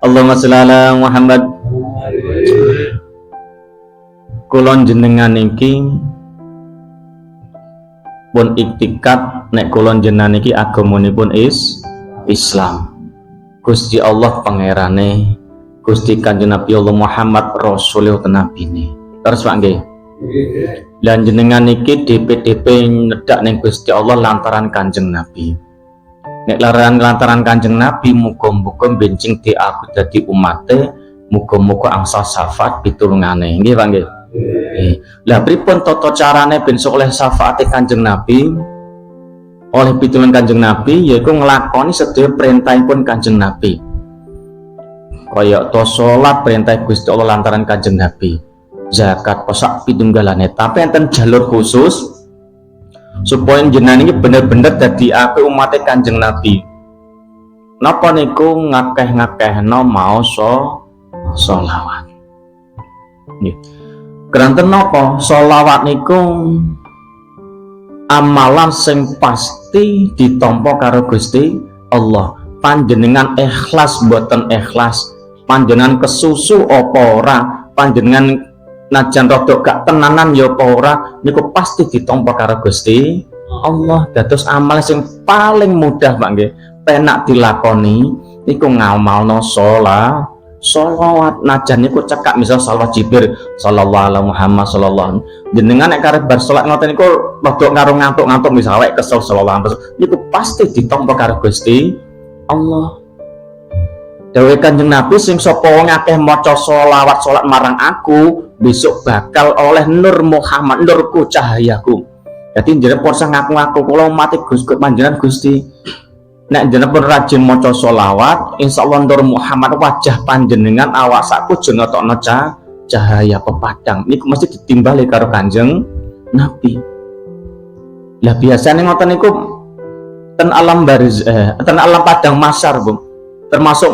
Allahumma sholli ala Muhammad. Kulon jenengan iki pun iktikat nek kulon jenengan iki agamanipun Islam. Gusti Allah pangerane, Gusti Kanjeng Nabi Allah Muhammad Rasulullah nabine. Terus Pak nggih. Lan jenengan iki DP nyedak ning Gusti Allah lantaran Kanjeng Nabi. Nek lantaran Kanjeng Nabi muga-muga benjing di aku dadi umate, muga-muga angsal syafaat pitulungane. Nggih Pak nggih. Lah pripun tata carane ben oleh syafaate Kanjeng Nabi? Oleh pitulungan Kanjeng Nabi yaiku nglakoni sedaya perintahipun Kanjeng Nabi. Kaya to salat perintah Gusti Allah lantaran Kanjeng Nabi. Zakat posak pitunggalane, tapi enten jalur khusus supaya jenengan ini bener-bener dadi apik umat Kanjeng Nabi. Napa niku ngakeh-ngakehno mau sholawat. Nggih. Keranten napa sholawat niku amalan sing pasti ditampa karo Gusti Allah. Panjenengan ikhlas mboten ikhlas, panjenengan kesusu apa ora, panjenengan najan rodok gak tenanan ya apa ora, niku pasti ditampa karo Gusti Allah. Dados amal sing paling mudah Pak nggih, penak dilakoni niku ngamalno sholawat. Najan niku cekak misal salawat Jibril sallallahu alaihi Muhammad sallallahu. Jenengan nek karep bar salat ngoten niku rodok karo ngantuk-ngantuk misal awake kesel sallallahu niku pasti ditampa karo Gusti Allah. Dawuh Kanjeng Nabi, sing sapa wong akeh maca sholawat marang aku besok bakal oleh nur Muhammad, nurku cahayaku. Jadi jenengan pun ngaku-ngaku kula umat Gusti panjenengan Gusti. Nek jenengan pun rajin maca sholawat, insyaallah nur Muhammad wajah panjenengan awak sakku jeneng tokno cahaya pepadang. Niku mesti ditimbali karo Kanjeng Nabi. Lah biasane ngoten niku ten alam padang mahsyar, Bu. Termasuk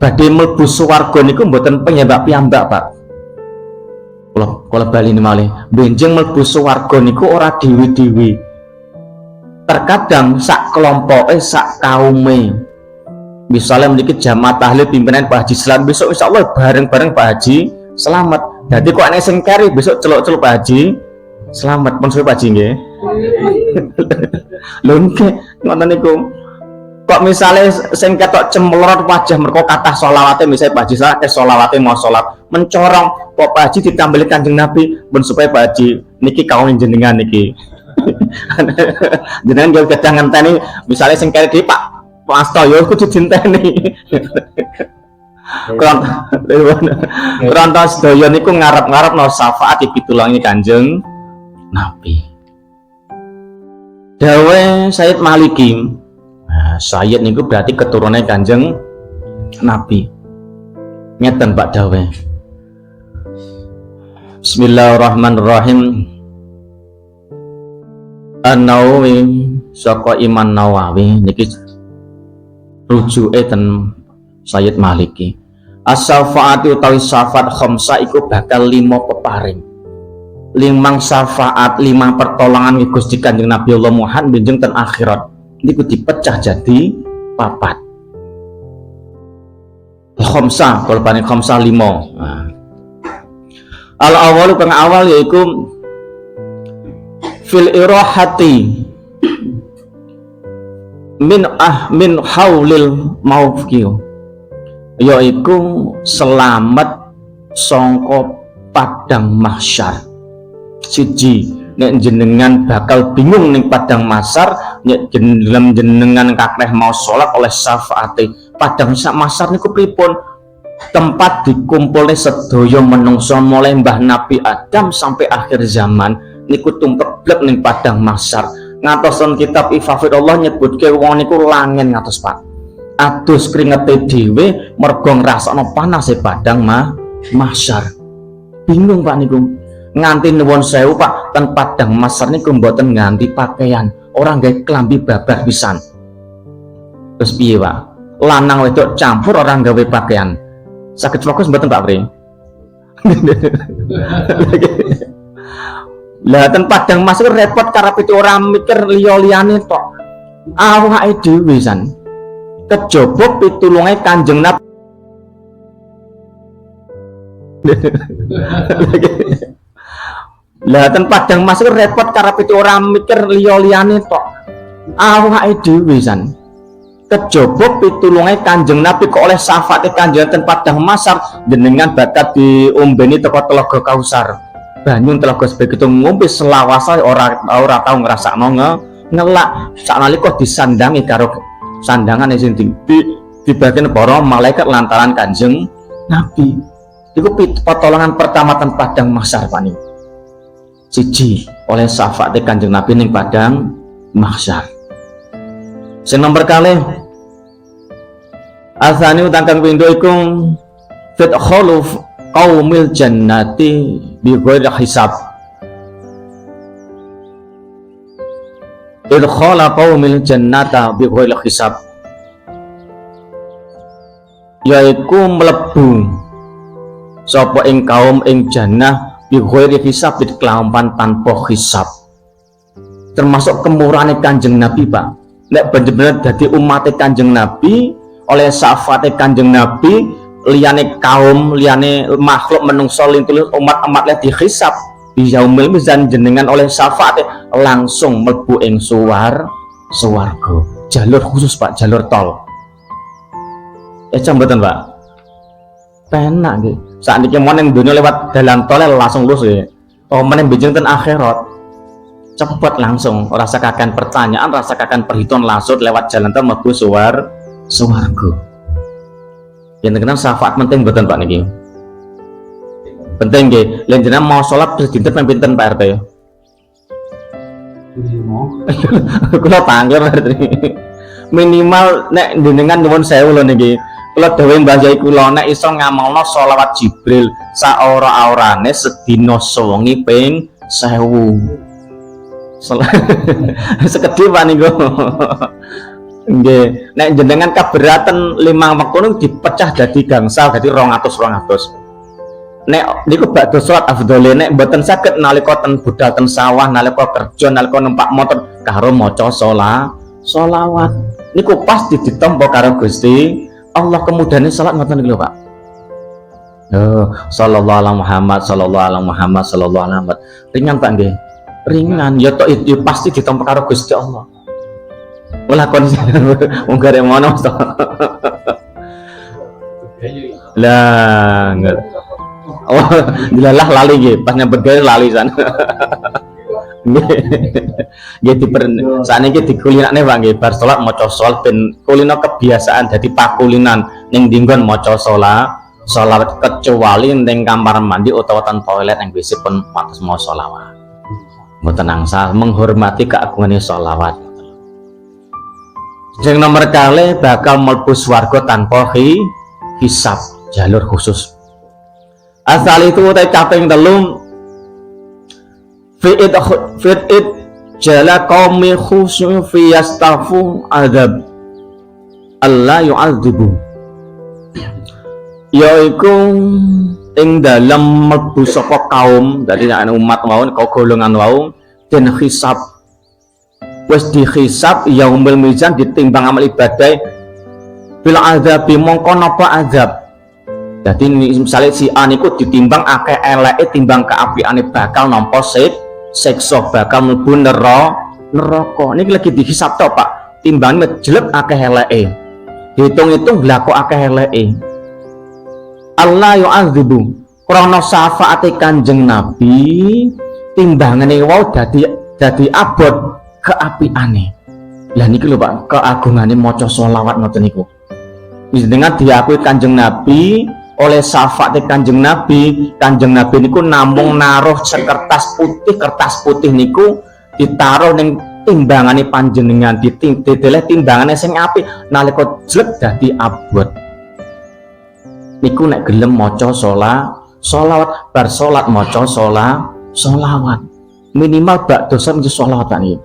badhe mlebu swarga niku mboten penyebab piyambak, Pak. Kula bali malih. Benjing mlebu swarga niku ora dewi-dewi. Terkadang sak kelompoke, sak kaume. Misalnya mriki jamaah tahlil pimpinan Pak Haji Selamat, besok insyaallah bareng-bareng Pak Haji Selamat. Dadi kok ana sing keri besok celuk-celuk Pak Haji Selamat pun Pak Haji nggih. Lho nggih ngoten niku. Kok misalnya sing ketok cemlorot wajah mereka kata sholawatnya misalnya Pak Haji Selamat sholawatnya mau sholat mencorong kok Pak Haji ditambah Kanjeng Nabi ben supaya Pak Haji niki kaum jenengan niki jenengan gak kedangan tani misalnya sing kaya di Pak Astoyo kudu dinteni Kerontos sedaya niku ngarep-ngarep no syafaat dipitulangi Kanjeng Nabi. Dawe Sayyid Maliki. Nah, Sayyid niku berarti keturunan Kanjeng Nabi. Ngeten Pak dawe. Bismillahirrahmanirrahim. An-Nawawi saka Imam Nawawi niki rujuke ten Sayyid Maliki. As-syafaatu utawi syafaat khamsa iku bakal 5 peparing. 5 syafaat, 5 pertolongan Gusti Kanjeng Nabi Allah Muhammad benjing ten akhirat. Niku dipecah jadi 4. Khamsa, kalau paling khamsa 5. Nah. Al-awwalu kang awal yaiku fil irahati min haulil mauqiyo, yaiku selamat sangka padang mahsyar. Siji, nek jenengan bakal bingung ning padang mahsyar, nek jenengan kakleh mau sholat oleh syafaate padang mahsyar niku pripun? Tempat dikumpulnya sedaya menungso mulai Mbah Nabi Adam sampai akhir zaman niku tumpeblek ning padang mahsyar. Ngatoson kitab Ifafidullah nyebutke wong niku langen ngatos Pak. Adus kringete dhewe mergo ngrasakno panase padang mahsyar. Bingung Pak niku. Nganti nuwun sewu Pak, ten padang mahsyar niku mboten nganti pakaian, orang gawe klambi babar pisan. Terus piye Pak? Lanang wedok campur orang gawe pakaian. Sakit fokus mboten Pak Pri? Lah ten padang mahsyar repot karep itu ora mikir liya-liyane tok. Awake dhewe san. kejaba pitulunge Kanjeng Nabi. Lah ten Padang Mas repot karepe ora mikir liya-liyane tok. Awake dhewe san. Kejaba pitulunge Kanjeng Nabi kok oleh syafaate Kanjeng ten Padang Masar jenengan bakat diombeni teko Telaga Kausar. Banyu telaga begitu ngombe selawase ora tau ngrasakno ngelak saknalika disandangi karo sandangan sing dibagian para malaikat lantaran Kanjeng Nabi. Iku pertolongan pertama ten Padang Mahsyar Pak niku. Siji oleh syafaat Kanjeng Nabi ning Padang Mahsyar. Sing nomor kalih asani utang kang pindho iku fit khuluf qaumil jannati bi ghairi hisab. Idkhala qaumil jannata bi ghairi hisab. Yaiku mlebu sapa ing kaum ing jannah bi ghairi hisab kelampahan tanpa hisab. Termasuk kemurahane Kanjeng Nabi Pak. Nek bener-bener dadi umat Kanjeng Nabi oleh syafaat Kanjeng Nabi liyane kaum liyane makhluk menungso lintul umat-umat le dihisab di yaumil mizan jenengan oleh syafaat langsung mlebu ing swarga. Jalur khusus Pak, jalur tol. Mboten Pak. Penak nggih. Sakniki mon ning donya lewat dalan tol langsung lurus nggih. Oh meneh benjing ten akhirat. Cepet langsung, rasa kakan pertanyaan, rasa kakan perhitungan langsung lewat jalan tol mlebu swarga. Yang terkenal syafaat penting betul Pak niki. Penting nggih. Yen jenengan mau salat dinten ping pinten Pak RT? Kula tangger RT. Minimal nek jenengan nuwun sewu lho niki. Kula dawuh Mbah Yai kula nek iso ngamalno sholawat Jibril saora-orane sedina sewengi ping 1000. Sekedhip Pak niku. Nggih, nek jenengan keberatan 5 wektu niku dipecah dadi gangsal dadi 200. Nek niku badhe salat afdhole nek mboten saged nalika ten budal ten sawah nalika kerja nalika numpak motor karo maca sholawat. Niku pas ditampa karo Gusti Allah kemudane salat ngoten niku lho Pak. Sallallahu alaihi Muhammad sallallahu alaihi Muhammad sallallahu alaihi Muhammad. Ringan Pak nggih. Ringan ya tok ya pasti ditampa karo Gusti Allah. Olah kon wong gare mono to. Lah enggak. Oh, dilalah lali nggih, pas nyambut gawe lali san. Nggih saniki dikulinakne Pak nggih bar salat maca sholawat ben kulino kebiasaan dadi pakulinan ning dinggon maca sholawat kecuali ning kamar mandi utawa ten toilet ning WC pun pantes maca sholawat. Mboten angsal menghormati keagungane sholawat. Yang nomor kali bakal mlebu swarga tanpa hisab, jalur khusus. Asal itu utai kaping 3 fit jala qaumi khusyu fi yastafu adab Allah yu'adzibu. Yaiku ing dalam mlebu sapa kaum dari umat mawon kau golongan wau den hisab wis dihisab yaumil mizan ditimbang amal ibadah bil adzabi mongko napa azab. Dadi misalnya si A niku ditimbang akeh eleke timbang keapiane bakal nampa siksa bakal mlebu neraka. Niki lagi dihisab to Pak. Timbange jelek akeh eleke. Hitung-hitung lha kok akeh eleke. Allah yu'adzibu krana syafaate Kanjeng Nabi timbangane wau dadi abot keapiane. Lah niki lho Pak, keagungane maca sholawat ngoten niku. Wis dengan diakui Kanjeng Nabi oleh syafaate Kanjeng Nabi niku namung naruh kertas putih niku ditaruh ning timbangane panjenengan dideleh timbangane sing apik nalika jelek dadi abot. Niku nek gelem maca sholawat bar salat maca sholawat minimal bak dosa mesti sholawat niki.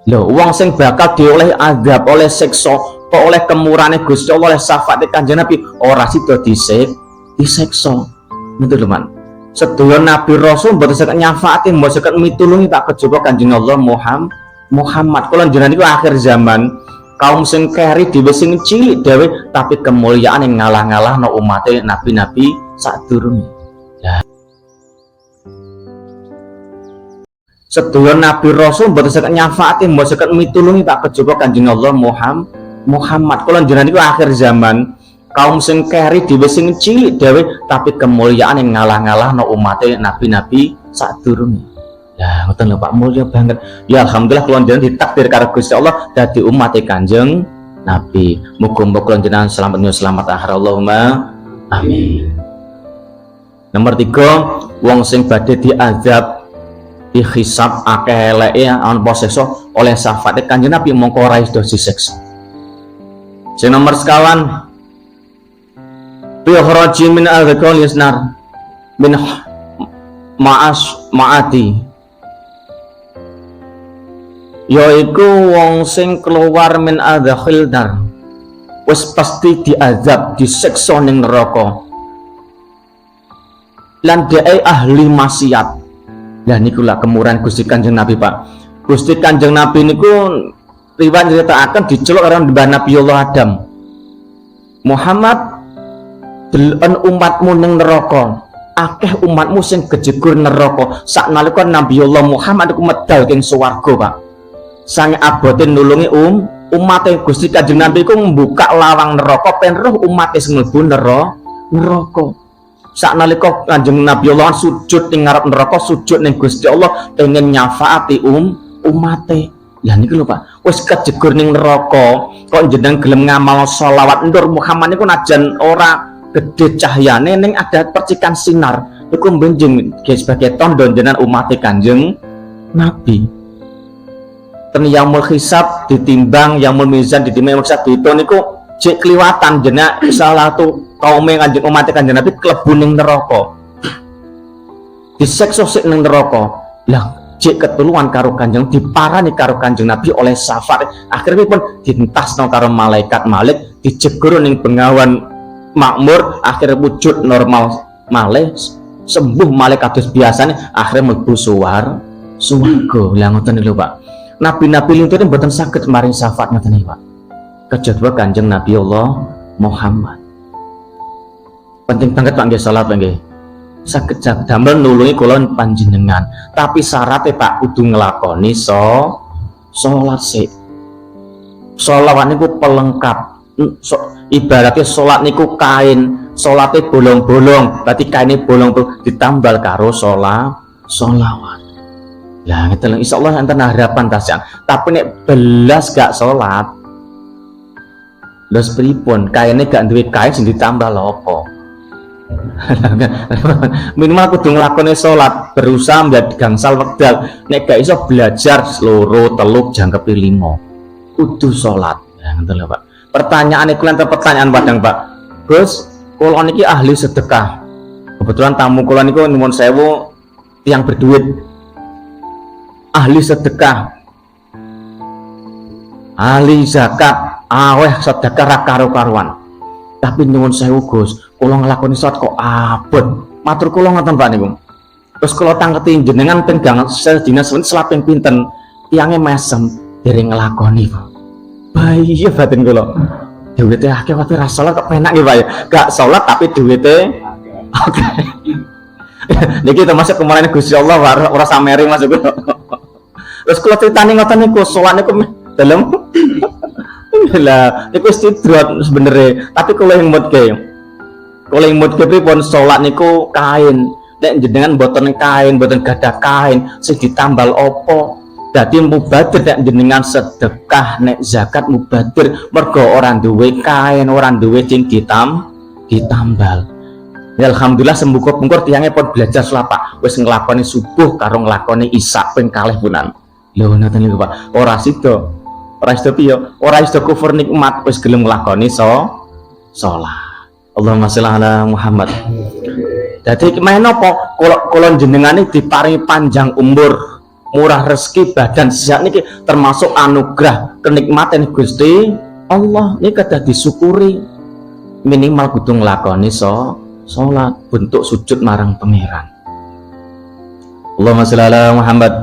Lho wong sing bakal dioleh azab oleh siksa kok oleh kemurane Gusti Allah oleh syafaat Kanjeng Nabi ora sida disiksa. Betul lho Man. Sedaya Nabi Rasul mboten saged nyafaati mboten saged mitulungi tak kejaba Kanjeng Allah Muhammad. Kula jenengan niku akhir zaman kaum sing keri dhewe sing cilik dhewe tapi kemuliaan yang ngalah-ngalahno umate nabi-nabi sadurunge. Ya. Sedulur Nabi Rasul mboten saged nyafaati, mboten saged mitulungi Pak kejaba Kanjeng Allah Muhammad. Kula jenengan niku akhir zaman, kaum sing keri dhewe sing cilik dhewe tapi kemuliaan yang ngalah-ngalahno umate nabi-nabi sadurunge. Ya, ngoten lho Pak, mulya banget. Ya alhamdulillah kula jenengan ditakdir karo Gusti Allah dadi umate Kanjeng Nabi. Muga-muga kula jenengan selamat dunya selamat akhir, Allahumma amin. Nomor 3, wong sing badhe diazab dihisab akeh eleke ana poseso oleh syafaat Kanjeng Nabi mongko ora iso disiksa. Sing nomor sekawan bikhraji min al-qawli yasnar min ma'ati, yaiku wong sing keluar min adzakhil nar wis pasti diazab disiksa ning neraka lan dhek ahli maksiat. Lah niku lah kemurahan Gusti Kanjeng Nabi Pak. Gusti Kanjeng Nabi niku riwayat nyritakaken diceluk karo Mbah Nabi Allah Adam, Muhammad delon umatmu ning neraka, akeh umatmu sing kejegur neraka saknalika Nabi Allah Muhammad iku medal ing swarga Pak. Sange abote nulungi umate Gusti Kanjeng Nabi iku membuka lawang neraka pen roh umate sing mlebu neraka. Saknalika Kanjeng Nabi Allah sujud ning ngarep neraka, sujud ning Gusti Allah pengen nyafaati umate. Ya niku lho Pak, wis kejegur ning neraka kok jeneng gelem ngamal sholawat Nur Muhammad niku najan ora gede cahyane ning ada percikan sinar iku benjing sebagai tondo jenengan umat Kanjeng Nabi. Ten yaumul hisab ditimbang, yaumul mizan ditimbang, maksud itu niku jek kliwatan jenengan salah satu kaum Kanjeng umat Kanjeng Nabi klebu ning neraka. Diseksa sik ning neraka. Lah jek ketuluan karo Kanjeng diparani karo Kanjeng Nabi oleh syafaat. Akhirnya pun dintasno karo malaikat Malik dijegur ning bengawan makmur, akhirnya wujud normal malih sembuh malih kados biasane, akhirnya mlebu swarga. Lah ngoten lho Pak. Nabi-nabi lintir mboten saged maring syafaat ngoten iki Pak. Kejaba Kanjeng Nabi Allah Muhammad. Penting banget Pak nggih salat nggih. Saged damel nulungi kula panjenengan, tapi syaratnya Pak kudu nglakoni salat sik. Sholawat niku pelengkap. Ibaratnya sholat niku kain, sholatnya bolong-bolong, berarti kainnya bolong-bolong ditambal karo sholawat. Lah ngeten insyaallah enten harapan tasyan. Tapi nek belas gak sholat, los pripun kainnya gak duwe kain sing ditambal apa? Minimal kudu nglakoni sholat, berusaha menjadi gangsal wekdal. Nek gak iso belajar loro teluk jangkepi 5. Kudu sholat. Ya ngeten lho Pak. Pertanyaan itu lantar pertanyaan padang Pak. Gus, kula niki ahli sedekah. Kebetulan tamu kula niku nyuwun sewu tiyang berduit. Ahli sedekah. Ahli zakat, aweh sedekah ra karo-karuan. Tapi nyuwun sewu Gus, kula nglakoni salat kok abot. Matur kula ngoten Pak niku. Terus kula tangketi jenengan tenggang sedina selaping pinten, tiyange mesem dereng nglakoni Pak. Iya batin kula. Duwite akeh wae ra salat kok penak nggih Pak ya. Gak salat tapi duwite oke. Niki termasuk kemarahan Gusti Allah ora sameri masuk kula. Terus kula critani ngoten niku salat niku dalem. Lah niku istidrat sebenere, tapi kula yang mutke. Kula yang mutke pripun salat niku kain. Nek jenengan mboten kain, mboten gadah kain sing ditambal apa? Dadi mubadir nek jenengan sedekah, nek zakat mubadir mergo ora duwe kain, ora duwe sing ditambal. Ya alhamdulillah sembungkur tiyange pun belajar salat Pak. Wis nglakoni subuh karo nglakoni isya ping kalih punan. Lho ngoten niku Pak. Ora sida. Ora sida piye? Ora sida kufur nikmat wis gelem nglakoni salat. Allahumma sholli ala Muhammad. Dadi menapa kula jenengane diparingi panjang umur, murah rezeki, badan sehat niki termasuk anugerah kenikmatan Gusti Allah. Niki kedah disyukuri. Minimal kudu nglakoni salat bentuk sujud marang pangeran. Allahumma sholli ala Muhammad.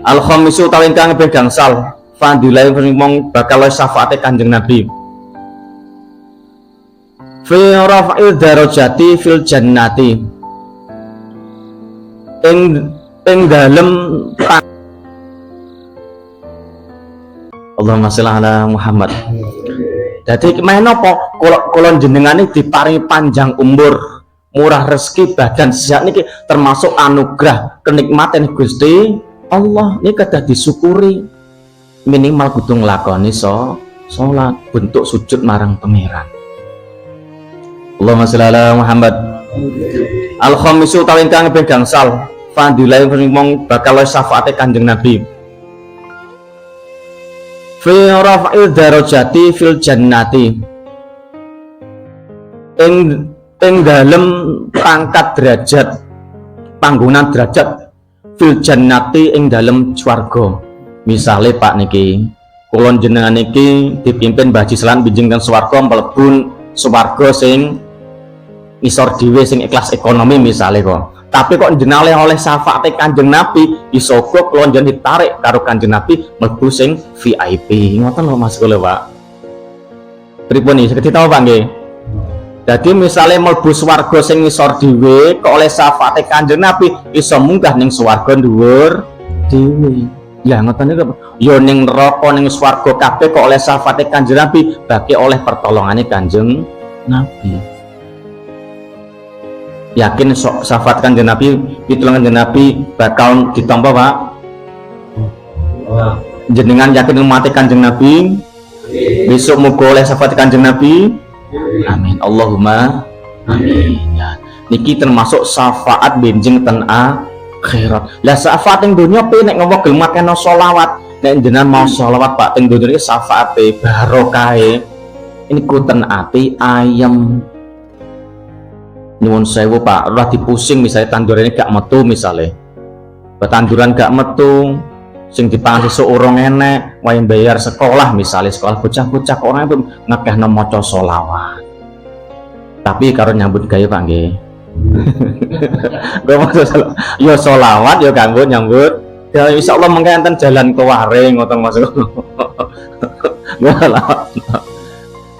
Al-khamisu tawi ingkang gangsal fadilah mong bakal syafaate Kanjeng Nabi fi rafa'il darajati fil jannati ing dalem Allahumma sholli ala Muhammad. Dadi menapa kula jenengane diparingi panjang umur, murah rezeki, badan sehat niki termasuk anugerah kenikmatan Gusti Allah niki kedah disyukuri. Minimal kudu nglakoni salat bentuk sujud marang pangeran. Allahumma sholli ala Muhammad. Al khamisu tawing kang gangsal fadilah mong bakal syafaate Kanjeng Nabi fi rafa'il darajati fil jannati ing dalem pangkat derajat panggonan derajat fil jannati ing dalem swarga. Misale Pak niki kula jenengan niki dipimpin Mbah Haji Selan binjing swarga mlebu swarga sing ngisor dhewe sing ikhlas ekonomi misale kok. Tapi kok jenale oleh syafaate Kanjeng Nabi iso kok kula njen ditarik karo Kanjeng Nabi mlebu sing VIP. Ngoten lho Mas kula, Pak. Pripun iki saged ditawa Pak nggih? Dadi misale mlebu swarga sing ngisor dhewe kok oleh syafaate Kanjeng Nabi iso munggah ning swarga dhuwur dhewe. Ya ngoten niku. Ya ning neraka ning swarga kabeh kok oleh syafaate Kanjeng Nabi bagi oleh pertolongane Kanjeng Nabi. Yakin syafaat Kanjeng Nabi, pitulungan Kanjeng Nabi bakal ditampa Pak. Jenengan yakin mati Kanjeng Nabi besok muga oleh syafaat Kanjeng Nabi. Amin. Allahumma amin. Ya. Niki termasuk syafaat benjing ten akhirat. Lah syafaat ing donya pe nek ngomong gelem makeno selawat. Nek jenengan mau selawat Pak teng donya iki syafaate barokah. Ini kuten ati ayam. Nyuwun sewu Pak, ora dipusing misalnya tandurannya gak metu misalnya. Tanduran gak metu, sing dipangan sesuk urung enek, wae bayar sekolah misalnya sekolah bocah-bocah orang itu ngekehno maca selawat. Tapi karo nyambut gawe Pak nggih. Gak maksud yo selawat yo kanggo nyambut. Ya insyaallah mengke enten jalan kewaring ngoten Mas.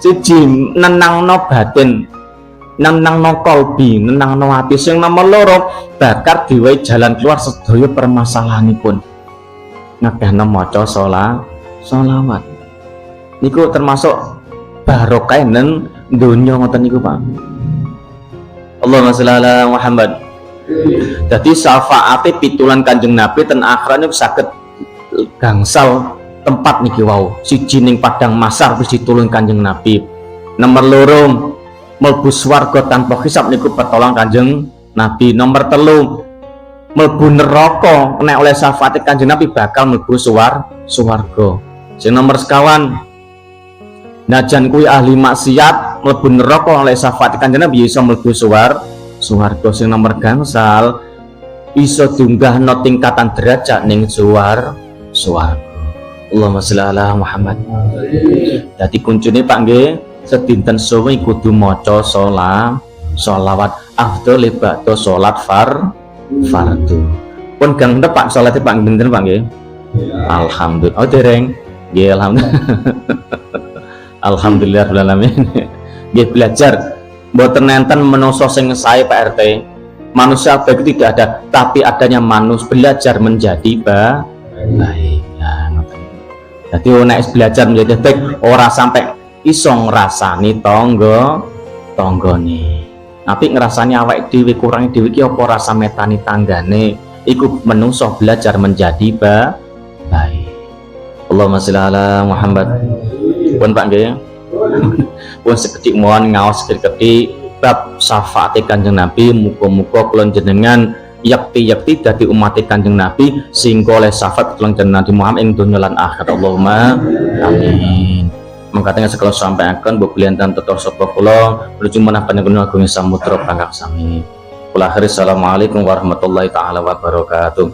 Siji nenangno batin, nenangno kolbi, nenangno ati. Sing nomor loro bakar diwai jalan keluar sedaya permasalahanipun. Ngakehno maca sholawat. Niku termasuk barokah nen donya ngoten niku Pak. Allahumma sholli ala Muhammad. Jadi syafaate pitulan Kanjeng Nabi ten akhirat niku saged gangsal tempat niki wau. Siji ning padang mahsyar wis ditulung Kanjeng Nabi. Nomor loro mlebu swarga tanpa hisab niku petolong Kanjeng Nabi. Nomor telu mlebu neraka nek oleh syafaat Kanjeng Nabi bakal mlebu swarga. Sing nomor sekawan najan kuwi ahli maksiat mlebu neraka oleh syafaat Kanjeng Nabi iso mlebu swarga. Sing nomor gangsal iso diunggahno tingkatan derajat ning swarga. Allahumma sholli ala Muhammad. Dadi kuncune Pak nggih sedinten suwi kudu maca sholawat afdhal ba'da salat fardu. Pun gang Pak salate Pak pinten Pak nggih? Alhamdulillah. Oh dereng. Nggih alhamdulillah. Alhamdulillah rabbil alamin. Nggih belajar mboten nenten manusa sing sae Pak RT. Manusia baik tidak ada, tapi adanya manusia belajar menjadi baik. Ya, ngoten. Dadi nek belajar menjadi baik ora sampai iso ngrasani tanggane. Tapi ngrasani awake dhewe kurangi dhewe iki apa rasa metani tanggane. Iku menungso belajar menjadi baik. Allahumma sholli ala Muhammad. Pun Pak nggih. Pun seketik mohon ngaos seketik bab syafaat Kanjeng Nabi. Muga-muga kula jenengan yakti dadi umat Kanjeng Nabi sehingga oleh syafaat kula jenengan Nabi Muhammad ing donya lan akhirat. Allahumma amin. Mengkatanya segala sampai akan berbelian dan tetap sapa kula menuju menakan gunung agung samudra pangkak sami. Kula akhir assalamualaikum warahmatullahi taala wabarakatuh.